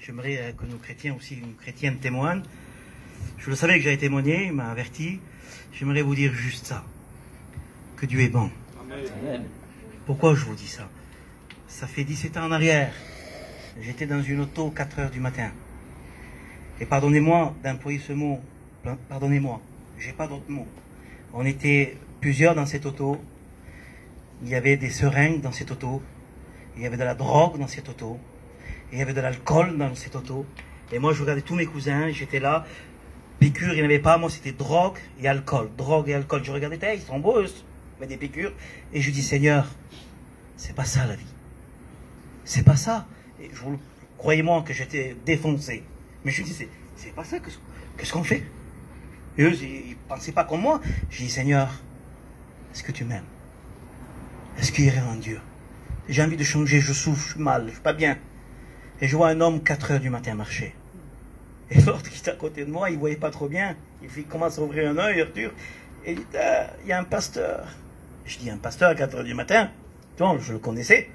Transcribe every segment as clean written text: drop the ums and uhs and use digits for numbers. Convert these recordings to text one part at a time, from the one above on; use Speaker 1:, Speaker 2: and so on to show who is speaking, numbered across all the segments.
Speaker 1: J'aimerais que nos chrétiens aussi, une chrétienne témoigne. Je le savais que j'allais témoigner, il m'a averti. J'aimerais vous dire juste ça. Que Dieu est bon. Amen. Pourquoi je vous dis ça? Ça fait 17 ans en arrière. J'étais dans une auto 4 heures du matin. Et pardonnez-moi d'employer ce mot. Pardonnez-moi. J'ai pas d'autre mot. On était plusieurs dans cette auto. Il y avait des seringues dans cette auto. Il y avait de la drogue dans cette auto. Il y avait de l'alcool dans cette auto. Et moi, je regardais tous mes cousins. J'étais là. Piqûres, il n'y en avait pas. Moi, c'était drogue et alcool. Drogue et alcool. Je regardais, ils sont beaux, eux. Mais des piqûres. Et je dis, Seigneur, c'est pas ça la vie. C'est pas ça. Et croyez-moi que j'étais défoncé. Mais je dis, c'est pas ça. Qu'est-ce qu'on fait? Et eux, ils ne pensaient pas comme moi. Je dis, Seigneur, est-ce que tu m'aimes? Est-ce qu'il y a un Dieu? J'ai envie de changer, je souffre, je suis mal, je suis pas bien. Et je vois un homme 4 heures du matin marcher. Et l'autre qui est à côté de moi, il ne voyait pas trop bien. Il commence à ouvrir un œil, Arthur. Et il dit, il y a un pasteur. Je dis, un pasteur à 4 heures du matin? Donc, je le connaissais.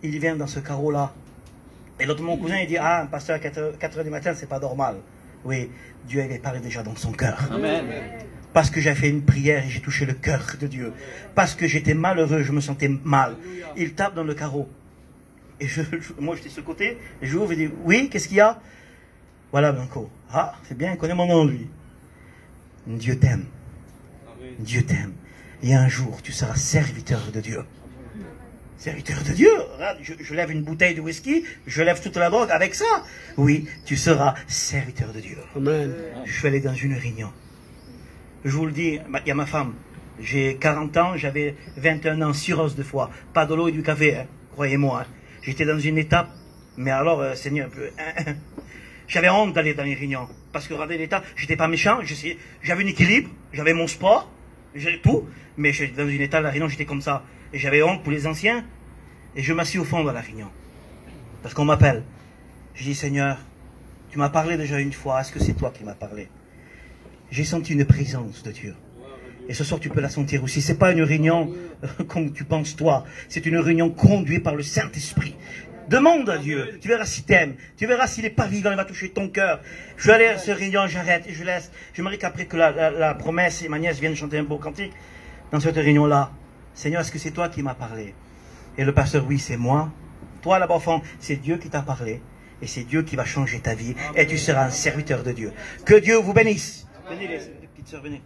Speaker 1: Il vient dans ce carreau-là. Et l'autre, mon cousin, il dit, un pasteur à 4 heures du matin, c'est pas normal. Oui, Dieu avait parlé déjà dans son cœur. Amen. Parce que j'ai fait une prière et j'ai touché le cœur de Dieu. Parce que j'étais malheureux, je me sentais mal. Il tape dans le carreau. Et moi, j'étais sur le côté, et je ouvre et dis, oui, qu'est-ce qu'il y a? Voilà, Blanco. Ah, c'est bien, il connaît mon nom, lui. Dieu t'aime. Dieu t'aime. Et un jour, tu seras serviteur de Dieu. Serviteur de Dieu. Je lève une bouteille de whisky, je lève toute la drogue avec ça. Oui, tu seras serviteur de Dieu. Amen. Je suis allé dans une réunion. Je vous le dis, il y a ma femme. J'ai 40 ans, j'avais 21 ans, cirrhose de foie. Pas de l'eau et du café, hein, croyez-moi. Hein. J'étais dans une étape, mais alors, Seigneur, j'avais honte d'aller dans les réunions. Parce que regardez l'état, j'étais pas méchant, j'avais un équilibre, j'avais mon sport, j'avais tout. Mais dans une état, la réunion, j'étais comme ça. Et j'avais honte pour les anciens. Et je m'assis au fond de la réunion. Parce qu'on m'appelle. Je dis, Seigneur, tu m'as parlé déjà une fois, est-ce que c'est toi qui m'as parlé? J'ai senti une présence de Dieu. Et ce soir, tu peux la sentir aussi. C'est pas une réunion comme tu penses toi. C'est une réunion conduite par le Saint-Esprit. Demande à Dieu. Tu verras s'il t'aime. Tu verras s'il n'est pas vivant, il va toucher ton cœur. Je vais aller à cette réunion, j'arrête et je laisse. J'aimerais qu'après que la promesse et ma nièce viennent chanter un beau cantique dans cette réunion-là. Seigneur, est-ce que c'est toi qui m'as parlé? Et le pasteur, oui, c'est moi. Toi, là-bas, au fond, c'est Dieu qui t'a parlé. Et c'est Dieu qui va changer ta vie. Et tu seras un serviteur de Dieu. Que Dieu vous bénisse. Venez, les petites sœurs, venez.